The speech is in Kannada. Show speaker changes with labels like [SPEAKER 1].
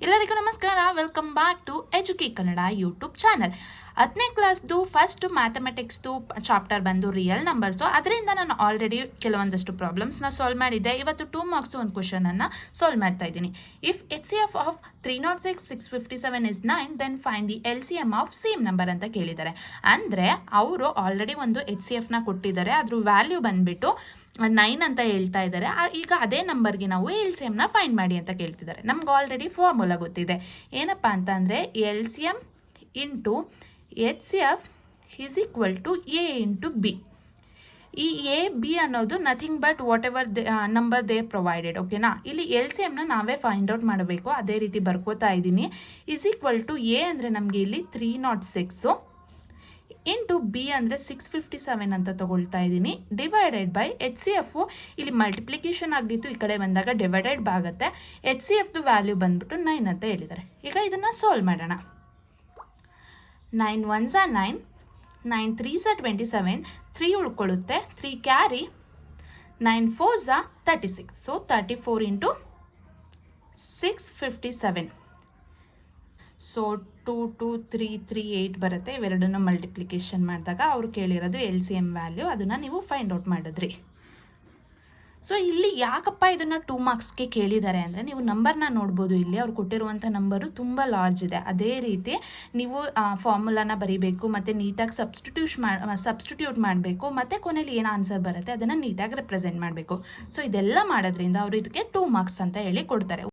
[SPEAKER 1] ಎಲ್ಲರಿಗೂ ನಮಸ್ಕಾರ. ವೆಲ್ಕಮ್ ಬ್ಯಾಕ್ ಟು ಎಜುಕೇ ಕನ್ನಡ ಯೂಟ್ಯೂಬ್ ಚಾನಲ್. 10ನೇ ಕ್ಲಾಸ್ದು ಫಸ್ಟ್ ಮ್ಯಾಥಮೆಟಿಕ್ಸ್ದು ಚಾಪ್ಟರ್ ಬಂದು ರಿಯಲ್ ನಂಬರ್ಸು. ಅದರಿಂದ ನಾನು ಆಲ್ರೆಡಿ ಕೆಲವೊಂದಷ್ಟು ಪ್ರಾಬ್ಲಮ್ಸ್ನ ಸಾಲ್ವ್ ಮಾಡಿದ್ದೆ. ಇವತ್ತು 2 ಮಾರ್ಕ್ಸ್ ಒಂದು ಕ್ವಶನನ್ನು ಸಾಲ್ವ್ ಮಾಡ್ತಾ ಇದ್ದೀನಿ. If HCF of 306, 657 is 9, then find the LCM of same number ಅಂತ ಕೇಳಿದ್ದಾರೆ. ಅಂದರೆ ಅವರು ಆಲ್ರೆಡಿ ಒಂದು HCFನ ಕೊಟ್ಟಿದ್ದಾರೆ, ಅದ್ರ ವ್ಯಾಲ್ಯೂ ಬಂದುಬಿಟ್ಟು 9 ಅಂತ ಹೇಳ್ತಾ ಇದ್ದಾರೆ. ಈಗ ಅದೇ ನಂಬರ್ಗೆ ನಾವು LCMನ ಫೈಂಡ್ ಮಾಡಿ ಅಂತ ಕೇಳ್ತಿದ್ದಾರೆ. ನಮ್ಗೆ ಆಲ್ರೆಡಿ ಫಾರ್ಮುಲಾ ಗೊತ್ತಿದೆ. ಏನಪ್ಪ ಅಂತಂದರೆ LCM into HCF is equal to A into B. ಈ A B ಅನ್ನೋದು nothing but whatever number they provided. ಓಕೆನಾ? ಇಲ್ಲಿ LCMನ ನಾವೇ ಫೈಂಡ್ ಔಟ್ ಮಾಡಬೇಕು. ಅದೇ ರೀತಿ ಬರ್ಕೋತಾ ಇದ್ದೀನಿ. ಈಸ್ ಈಕ್ವಲ್ ಟು A ಅಂದರೆ ನಮಗೆ ಇಲ್ಲಿ 306 ಇಂಟು B ಅಂದರೆ 657 ಅಂತ ತೊಗೊಳ್ತಾ ಇದ್ದೀನಿ. Divided by HCF. ಇಲ್ಲಿ ಮಲ್ಟಿಪ್ಲಿಕೇಶನ್ ಆಗಿತ್ತು, ಈ ಕಡೆ ಬಂದಾಗ ಡಿವೈಡೆಡ್ ಆಗುತ್ತೆ. HCFದು ವ್ಯಾಲ್ಯೂ ಬಂದ್ಬಿಟ್ಟು 9 ಅಂತ ಹೇಳಿದ್ದಾರೆ. ಈಗ ಇದನ್ನು ಸಾಲ್ವ್ ಮಾಡೋಣ. 9 1s 9, 9 3s 27, 3 ಉಳ್ಕೊಳ್ಳುತ್ತೆ, 3 carry, 9 4s 36. So 34 into 657. So 2 2 3 3 8 ಬರುತ್ತೆ. ಇವೆರಡನ್ನು ಮಲ್ಟಿಪ್ಲಿಕೇಶನ್ ಮಾಡಿದಾಗ ಅವರು ಕೇಳಿರೋದು LCM ವ್ಯಾಲ್ಯೂ, ಅದನ್ನು ನೀವು ಫೈಂಡ್ ಔಟ್ ಮಾಡಿದ್ರಿ. ಸೊ ಇಲ್ಲಿ ಯಾಕಪ್ಪ ಇದನ್ನು 2 ಮಾರ್ಕ್ಸ್ಗೆ ಕೇಳಿದ್ದಾರೆ ಅಂದರೆ, ನೀವು ನಂಬರ್ನ ನೋಡ್ಬೋದು. ಇಲ್ಲಿ ಅವ್ರು ಕೊಟ್ಟಿರುವಂಥ ನಂಬರು ತುಂಬ ಲಾರ್ಜ್ ಇದೆ. ಅದೇ ರೀತಿ ನೀವು ಫಾರ್ಮುಲಾನ ಬರೀಬೇಕು, ಮತ್ತು ನೀಟಾಗಿ ಸಬ್ಸ್ಟಿಟ್ಯೂಟ್ ಮಾಡಬೇಕು, ಮತ್ತು ಕೊನೆಯಲ್ಲಿ ಏನು ಆನ್ಸರ್ ಬರುತ್ತೆ ಅದನ್ನು ನೀಟಾಗಿ ರೆಪ್ರೆಸೆಂಟ್ ಮಾಡಬೇಕು. ಸೊ ಇದೆಲ್ಲ ಮಾಡೋದ್ರಿಂದ ಅವರು ಇದಕ್ಕೆ 2 ಮಾರ್ಕ್ಸ್ ಅಂತ ಹೇಳಿ ಕೊಡ್ತಾರೆ.